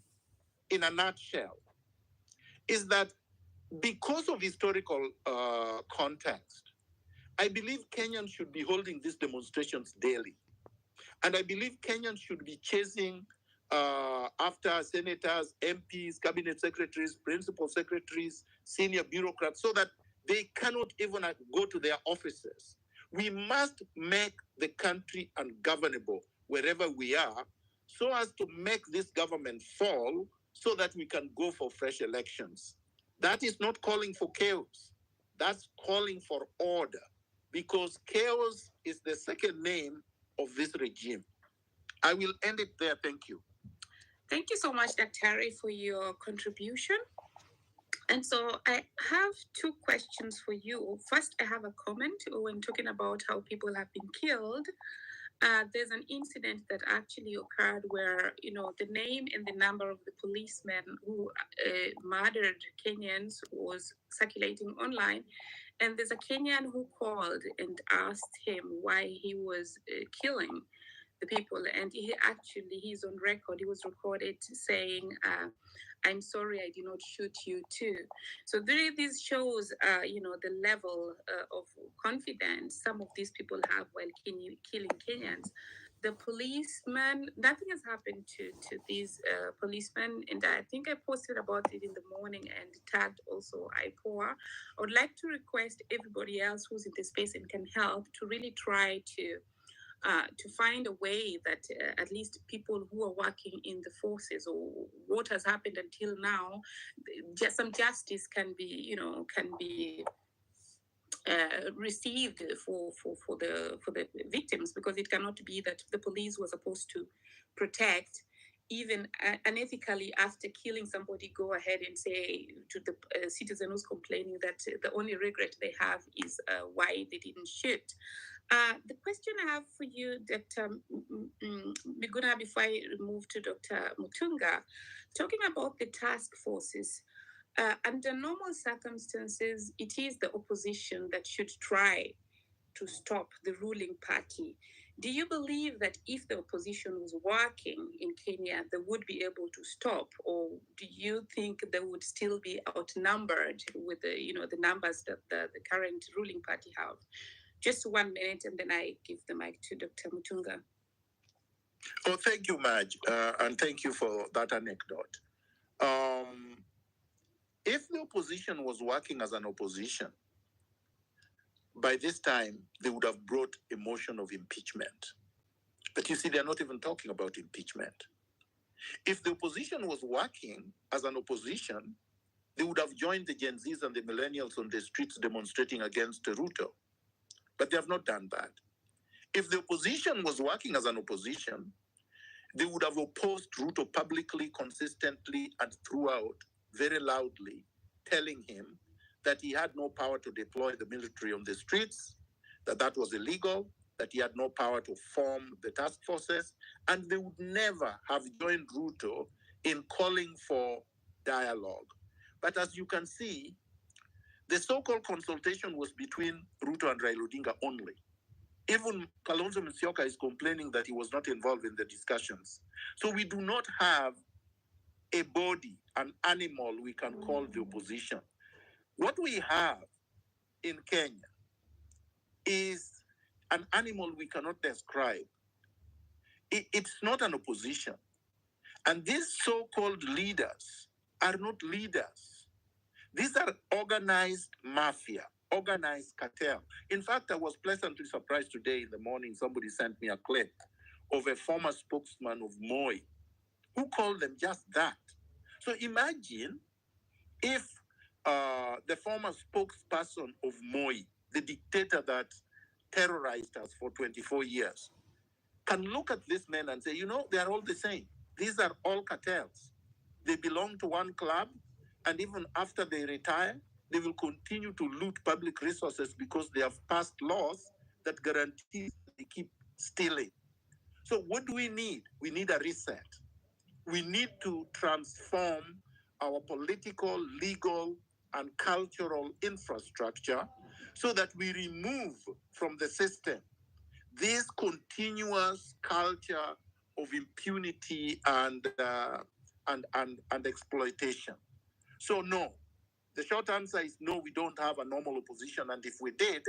in a nutshell, is that because of historical context, I believe Kenyans should be holding these demonstrations daily. And I believe Kenyans should be chasing after senators, MPs, cabinet secretaries, principal secretaries, senior bureaucrats, so that they cannot even go to their offices. We must make the country ungovernable. wherever we are, so as to make this government fall so that we can go for fresh elections. That is not calling for chaos. That's calling for order, because chaos is the second name of this regime. I will end it there. Thank you. Thank you so much, Dr. for your contribution. And so I have two questions for you. First, I have a comment when talking about how people have been killed. There's an incident that actually occurred where, the name and the number of the policemen who murdered Kenyans was circulating online. And there's a Kenyan who called and asked him why he was killing the people. And he's on record. He was recorded saying, I'm sorry I did not shoot you too. So this shows, the level of confidence some of these people have while killing Kenyans. The policeman, nothing has happened to these policemen, and I think I posted about it in the morning and tagged also IPOA. I would like to request everybody else who's in the space and can help to really try to find a way that at least people who are working in the forces, or what has happened until now, just some justice can be, received for the victims, because it cannot be that the police were supposed to protect, even unethically, after killing somebody, go ahead and say to the citizen who's complaining that the only regret they have is why they didn't shoot. The question I have for you, Dr. Miguna, before I move to Dr. Mutunga, talking about the task forces, under normal circumstances, it is the opposition that should try to stop the ruling party. Do you believe that if the opposition was working in Kenya, they would be able to stop, or do you think they would still be outnumbered with the numbers that the current ruling party have? Just 1 minute, and then I give the mic to Dr. Mutunga. Oh, thank you, Maj, and thank you for that anecdote. If the opposition was working as an opposition, by this time, they would have brought a motion of impeachment. But you see, they're not even talking about impeachment. If the opposition was working as an opposition, they would have joined the Gen Zs and the millennials on the streets demonstrating against Ruto. But they have not done that. If the opposition was working as an opposition, they would have opposed Ruto publicly, consistently, and throughout, very loudly, telling him that he had no power to deploy the military on the streets, that was illegal, that he had no power to form the task forces, and they would never have joined Ruto in calling for dialogue. But as you can see, the so-called consultation was between Ruto and Raila Odinga only. Even Kalonzo Musyoka is complaining that he was not involved in the discussions. So we do not have a body, an animal we can call the opposition. What we have in Kenya is an animal we cannot describe. It's not an opposition. And these so-called leaders are not leaders. These are organized mafia, organized cartel. In fact, I was pleasantly surprised today in the morning. Somebody sent me a clip of a former spokesman of Moi who called them just that. So imagine if the former spokesperson of Moi, the dictator that terrorized us for 24 years, can look at these men and say, they are all the same. These are all cartels. They belong to one club, and even after they retire, they will continue to loot public resources because they have passed laws that guarantee they keep stealing. So what do we need? We need a reset. We need to transform our political, legal, and cultural infrastructure so that we remove from the system this continuous culture of impunity and exploitation. So no, the short answer is no, we don't have a normal opposition. And if we did,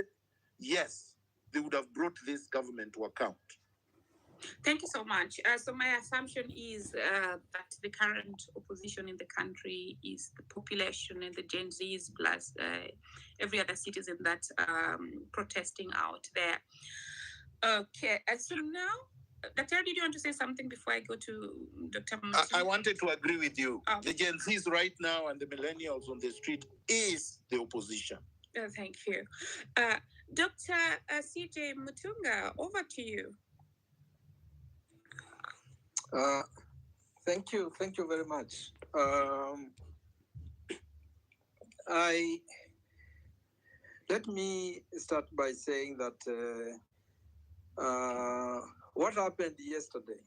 yes, they would have brought this government to account. Thank you so much. So my assumption is that the current opposition in the country is the population and the Gen Zs plus every other citizen that's protesting out there. Okay, so now Dr. Did you want to say something before I go to Dr. I Muti? wanted to agree with you. Oh. The Gen Zs right now and the millennials on the street is the opposition. Thank you. Dr. CJ Mutunga, over to you. Thank you very much. Let me start by saying that what happened yesterday,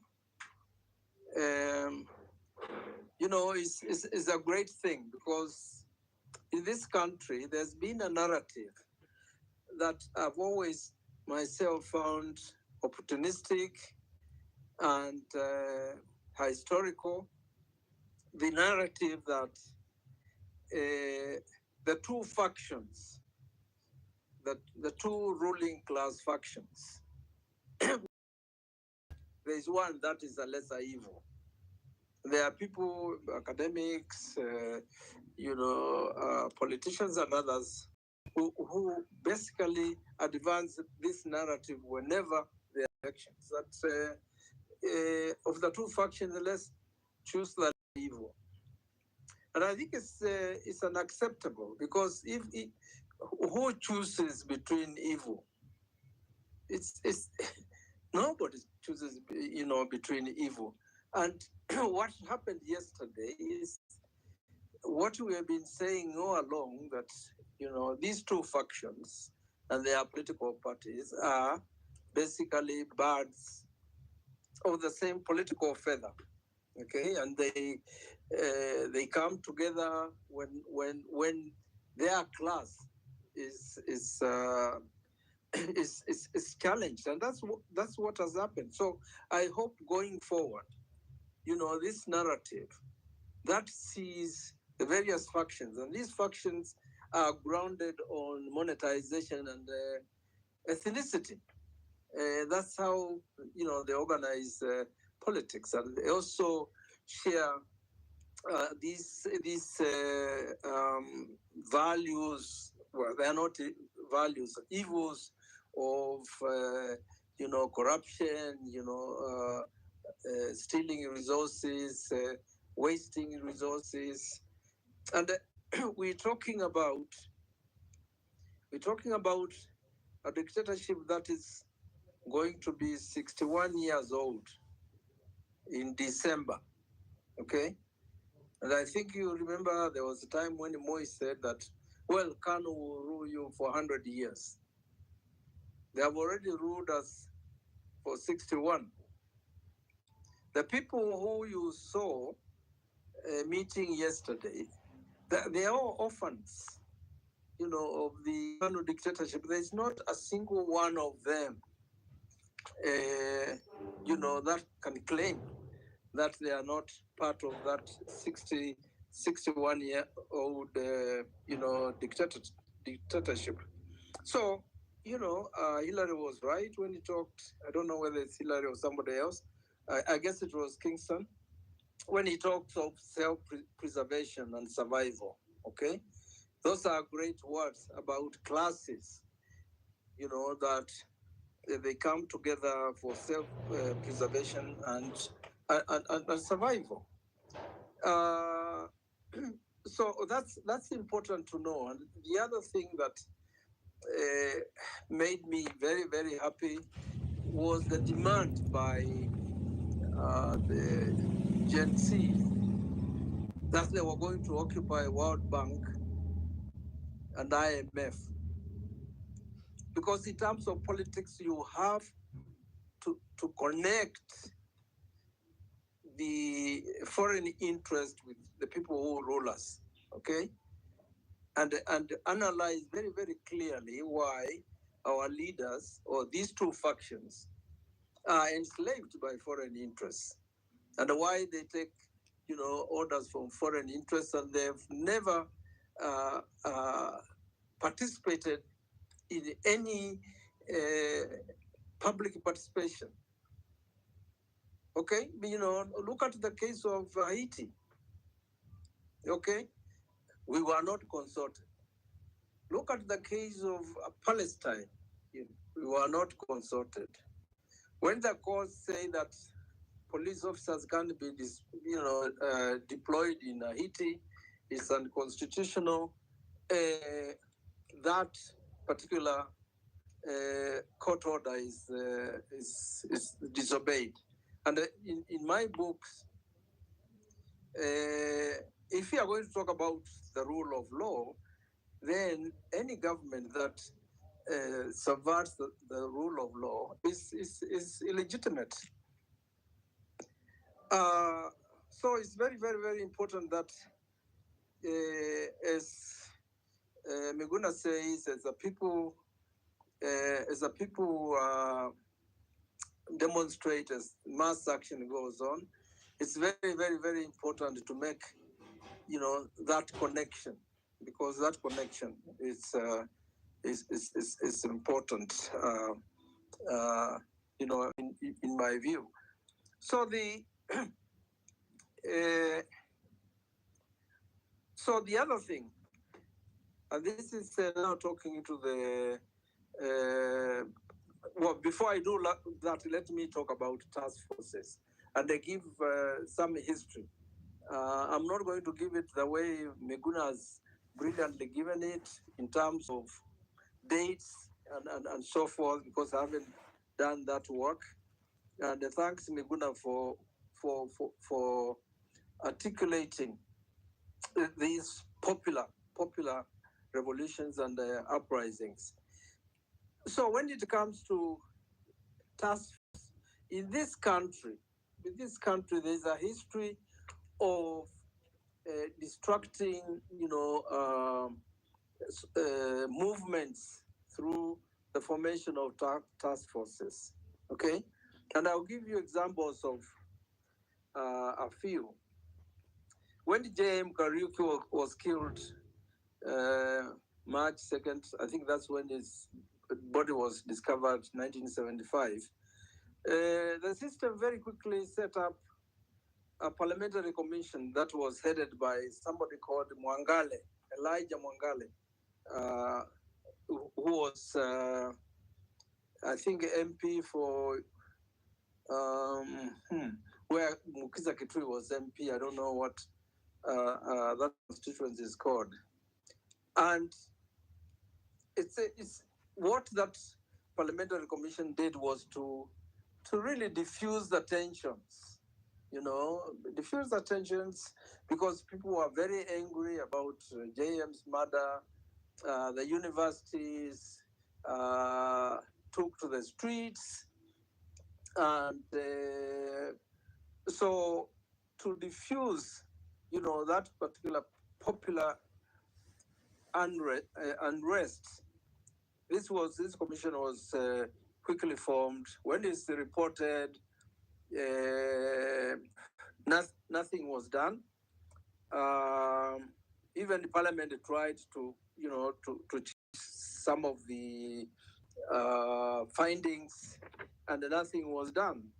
is a great thing, because in this country there's been a narrative that I've always myself found opportunistic and historical. The narrative that the two factions, the two ruling class factions, there is one that is a lesser evil. There are people, academics, politicians and others who basically advance this narrative whenever there are elections. That of the two factions, let's choose the evil. And I think it's unacceptable, because if who chooses between evil? It's nobody chooses, between evil. And what happened yesterday is what we have been saying all along, that these two factions and their political parties are basically birds of the same political feather. Okay, and they come together when their class is challenged, and that's what has happened. So I hope going forward, this narrative that sees the various factions, and these factions are grounded on monetization and ethnicity. That's how they organize politics, and they also share these values. Well, they are not values, evils of corruption, stealing resources, wasting resources, and we're talking about a dictatorship that is going to be 61 years old in December. Okay? And I think you remember there was a time when Moi said that, well, Kanu will rule you for 100 years. They have already ruled us for 61. The people who you saw meeting yesterday, they are all orphans, of the Kanu dictatorship. There's not a single one of them, that can claim that they are not part of that 61-year-old, dictatorship. So, Hillary was right when he talked. I don't know whether it's Hillary or somebody else. I guess it was Kingston, when he talks of self-preservation and survival. Okay? Those are great words about classes, that they come together for self-preservation and survival. So that's important to know. And the other thing that made me very, very happy was the demand by the Gen Z that they were going to occupy World Bank and IMF. Because in terms of politics, you have to connect the foreign interest with the people who rule us, okay? And analyze very, very clearly why our leaders, or these two factions, are enslaved by foreign interests, and why they take, orders from foreign interests, and they've never participated in any public participation. Okay, look at the case of Haiti. Okay, we were not consulted. Look at the case of Palestine. We were not consulted. When the courts say that police officers can't be, deployed in Haiti, it's unconstitutional. That particular court order is disobeyed. And in my books, if we are going to talk about the rule of law, then any government that subverts the rule of law is illegitimate. So it's very, very, very important that, as Miguna says, as the people demonstrate, as mass action goes on, it's very, very, very important to make, that connection, because that connection is important, in my view. So the other thing, and this is now talking to the well, before I do that, let me talk about task forces, and I give some history. I'm not going to give it the way Miguna has brilliantly given it in terms of dates and so forth, because I haven't done that work. And thanks Miguna for articulating these popular revolutions and uprisings. So when it comes to task force in this country, there's a history of destructing, movements through the formation of task forces. Okay, and I'll give you examples of a few. When J.M. Kariuki was killed, March 2nd, I think that's when his body was discovered, 1975. The system very quickly set up a parliamentary commission that was headed by somebody called Mwangale, Elijah Mwangale, who was, I think, MP for where Mukiza Kitui was MP. I don't know what that constituency is called. And it's what that parliamentary commission did was to really diffuse the tensions, diffuse the tensions, because people were very angry about JM's murder. The universities took to the streets, and so to diffuse, that particular popular unrest, this commission was quickly formed. When it's reported, nothing was done. Even the parliament tried to change some of the findings, and nothing was done.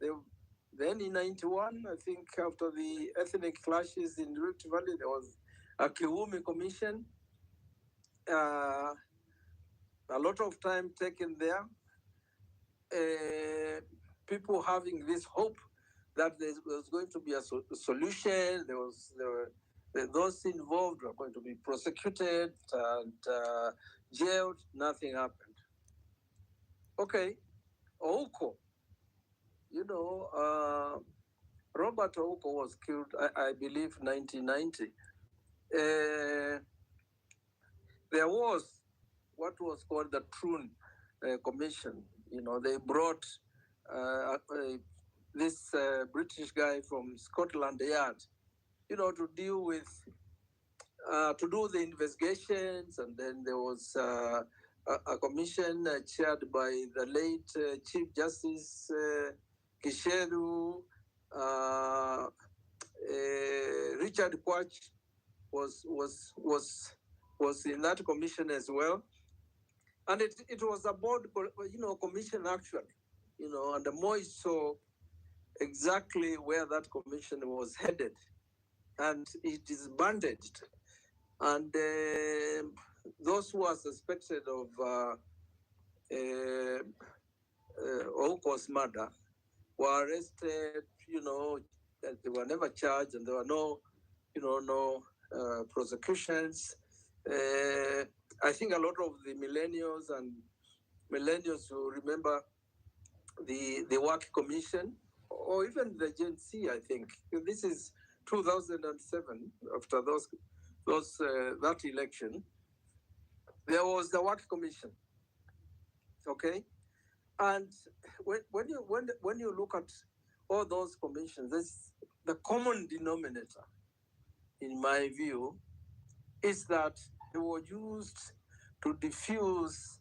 Then in 91, I think, after the ethnic clashes in Rift Valley, there was a Kiwumi commission. A lot of time taken there. People having this hope that there was going to be a solution. Those involved were going to be prosecuted and jailed. Nothing happened. Okay, Ouko. Robert Ouko was killed, I believe, 1990. There was what was called the Troon Commission. They brought this British guy from Scotland Yard, to deal with, to do the investigations. And then there was a commission chaired by the late Chief Justice Kisheru. Richard Kwach was in that commission as well. And it was a board, commission actually, and the Moy saw exactly where that commission was headed, and it is bandaged. And those who are suspected of Ouko's murder, were arrested, and they were never charged, and there were no prosecutions. I think a lot of the millennials will remember the Work Commission, or even the Gen Z. I think this is 2007. After that election, there was the Work Commission. Okay, and when you look at all those commissions, the common denominator, in my view, is that they were used to diffuse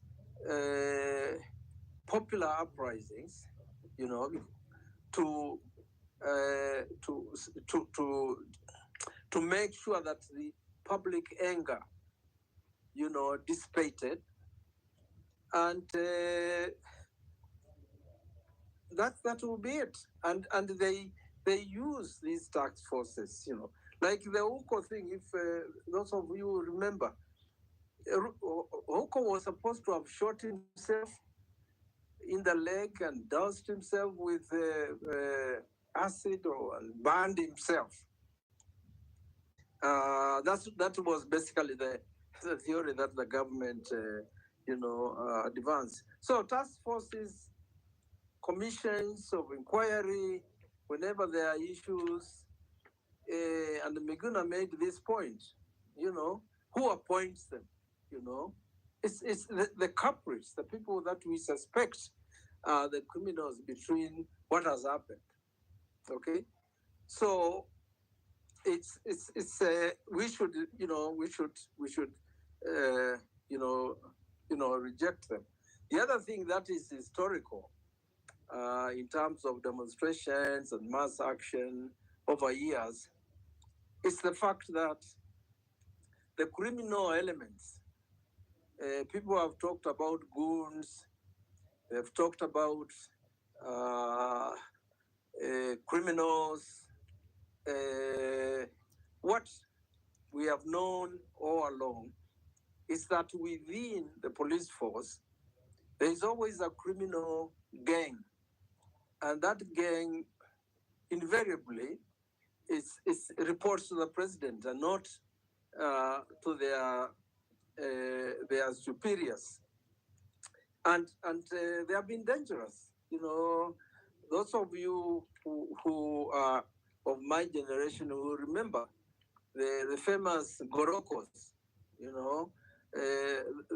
popular uprisings, to uh, to to to to make sure that the public anger, dissipated, and that will be it. And they use these task forces, like the Huko thing. If those of you remember, Huko was supposed to have shot himself in the leg and doused himself with acid and burned himself. That was basically the theory that the government, advanced. So task forces, commissions of inquiry, whenever there are issues, and Miguna made this point, who appoints them, it's the culprits, the people that we suspect are the criminals between what has happened. Okay, so it's we should reject them. The other thing that is historical in terms of demonstrations and mass action over years is the fact that the criminal elements, people have talked about goons, they've talked about criminals. What we have known all along is that within the police force, there is always a criminal gang. And that gang invariably is reports to the president and not to their superiors. And they have been dangerous. Those of you who are of my generation who remember the famous Gorokos,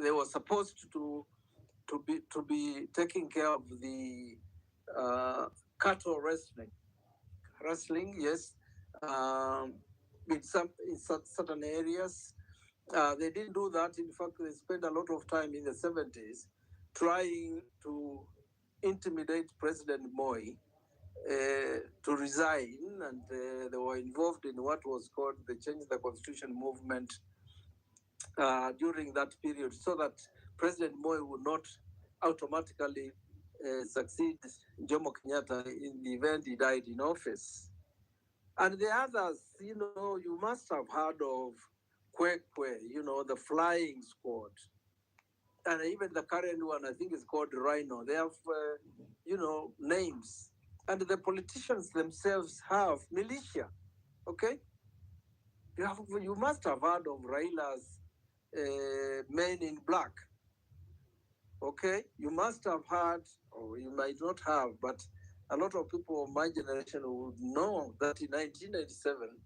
they were supposed to be taking care of the cattle wrestling, yes, in certain areas. They didn't do that. In fact, they spent a lot of time in the 70s trying to intimidate President Moi to resign, and they were involved in what was called the Change the Constitution movement during that period, so that President Moi would not automatically succeed Jomo Kenyatta in the event he died in office. And the others, you must have heard of Kwekwe, the flying squad. And even the current one, I think, is called Rhino. They have, names. And the politicians themselves have militia, okay? You must have heard of Raila's Men in Black, okay? You must have heard, or you might not have, but a lot of people of my generation would know that in 1997,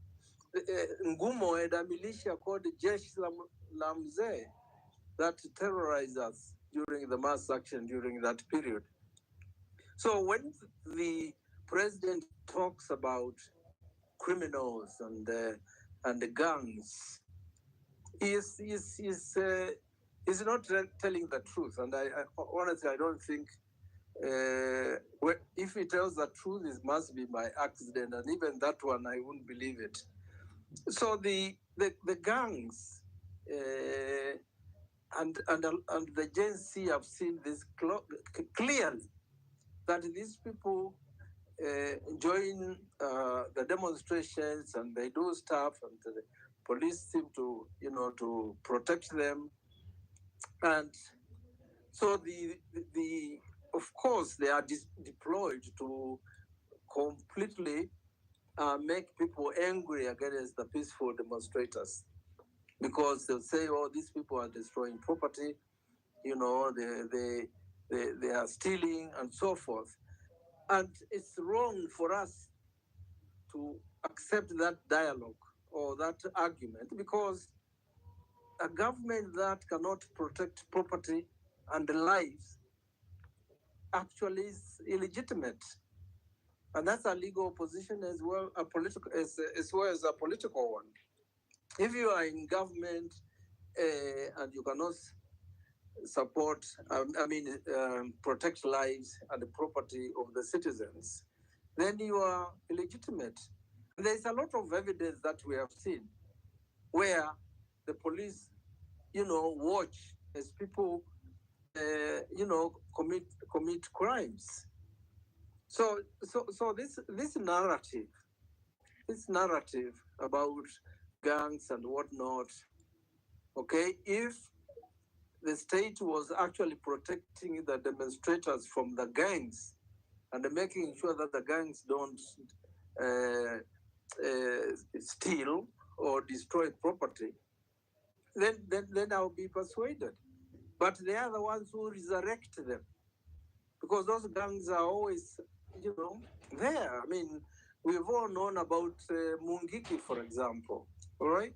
Ngumo had a militia called Jesh la Mzee that terrorized us during the mass action during that period. So when the president talks about criminals and the gangs, is not telling the truth. And I honestly, I don't think if he tells the truth, it must be by accident, and even that one, I wouldn't believe it. So the gangs and the Gen Z have seen this clearly, that these people join the demonstrations and they do stuff, and the police seem to to protect them, and so the of course they are deployed to completely make people angry against the peaceful demonstrators, because they'll say, "Oh, these people are destroying property, they are stealing and so forth." And it's wrong for us to accept that dialogue or that argument, because a government that cannot protect property and lives actually is illegitimate. And that's a legal position as well, a political as well as a political one. If you are in government and you cannot support, protect lives and the property of the citizens, then you are illegitimate. And there's a lot of evidence that we have seen where the police, watch as people, commit crimes. So this narrative about gangs and whatnot, okay, if the state was actually protecting the demonstrators from the gangs and making sure that the gangs don't steal or destroy property, then I'll be persuaded. But they are the ones who resurrect them, because those gangs are always, there. I mean, we've all known about Mungiki, for example. All right.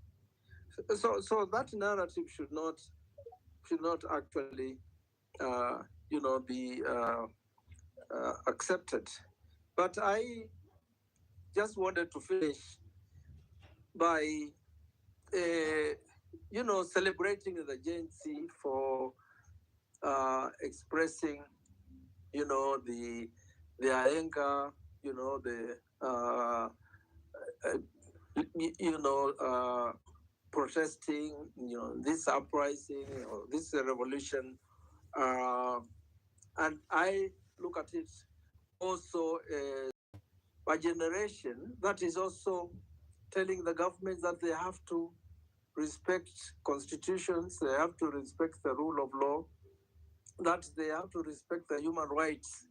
So that narrative should not actually, be accepted. But I just wanted to finish by, celebrating the Gen Z for expressing, their anger, protesting, this uprising or this revolution, and I look at it also as a generation that is also telling the government that they have to respect constitutions, they have to respect the rule of law, that they have to respect the human rights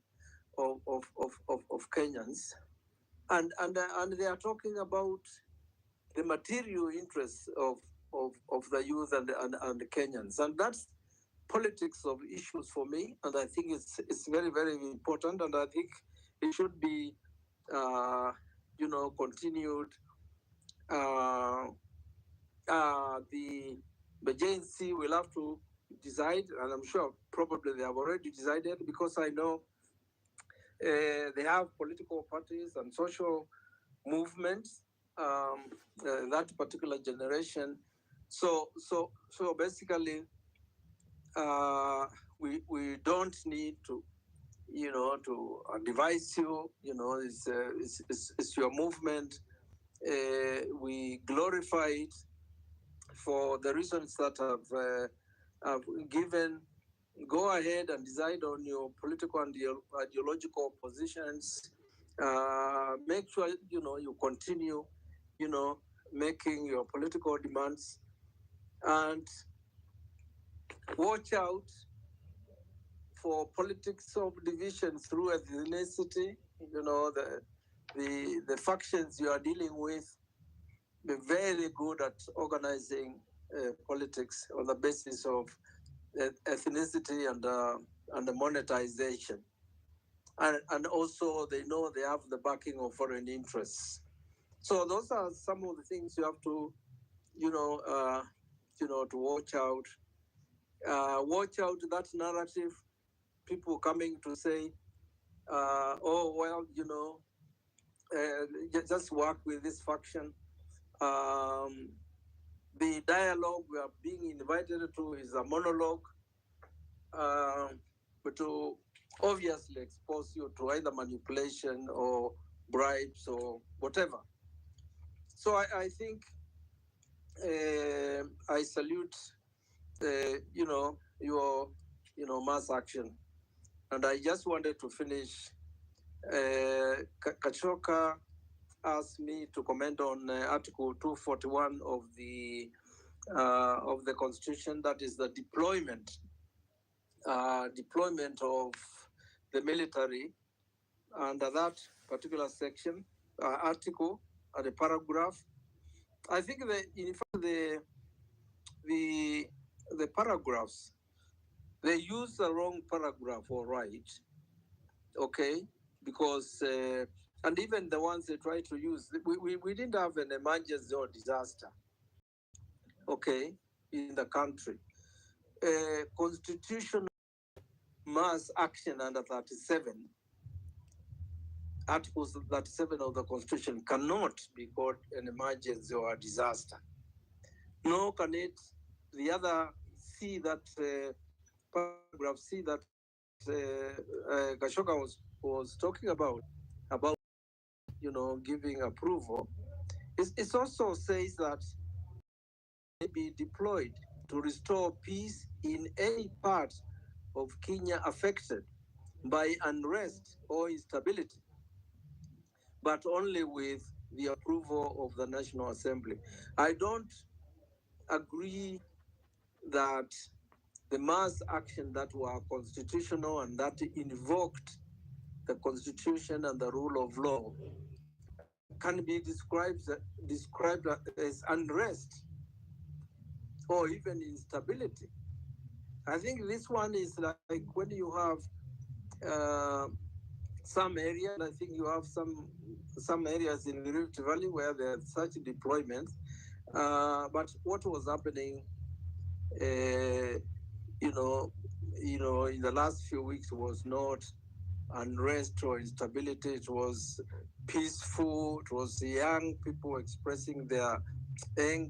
of Kenyans, and they are talking about the material interests of the youth and the Kenyans, and that's politics of issues for me, and I think it's very, very important, and I think it should be continued. The JNC will have to decide, and I'm sure probably they have already decided, because I know they have political parties and social movements, that particular generation. So basically, we don't need to, to advise you. It's your movement. We glorify it for the reasons that I've given. Go ahead and decide on your political and your ideological positions. Make sure you continue, making your political demands, and watch out for politics of division through ethnicity. The factions you are dealing with, be very good at organizing politics on the basis of ethnicity and the monetization, and also they know they have the backing of foreign interests. So those are some of the things you have to, to watch out. Watch out that narrative. People coming to say, "Oh well, just work with this faction." The dialogue we are being invited to is a monologue, but to obviously expose you to either manipulation or bribes or whatever. So I think I salute, your, mass action. And I just wanted to finish. Kachoka asked me to comment on Article 241 of the Constitution, that is the deployment of the military under that particular section, article, the paragraph. I think in fact the paragraphs, they use the wrong paragraph, all right, okay, because and even the ones they try to use, we didn't have an emergency or disaster, okay, in the country. Constitutional mass action under 37, Articles 37 of the Constitution cannot be called an emergency or a disaster. Nor can it, the other C that, paragraph C that Gashoka was talking about, giving approval. It also says that may be deployed to restore peace in any part of Kenya affected by unrest or instability, but only with the approval of the National Assembly. I don't agree that the mass action that were constitutional and that invoked the Constitution and the rule of law can be described as unrest or even instability. I think this one is like when you have some areas, I think you have some areas in the Rift Valley where there are such deployments. But what was happening, in the last few weeks was not unrest or instability. It was peaceful. It was young people expressing their anger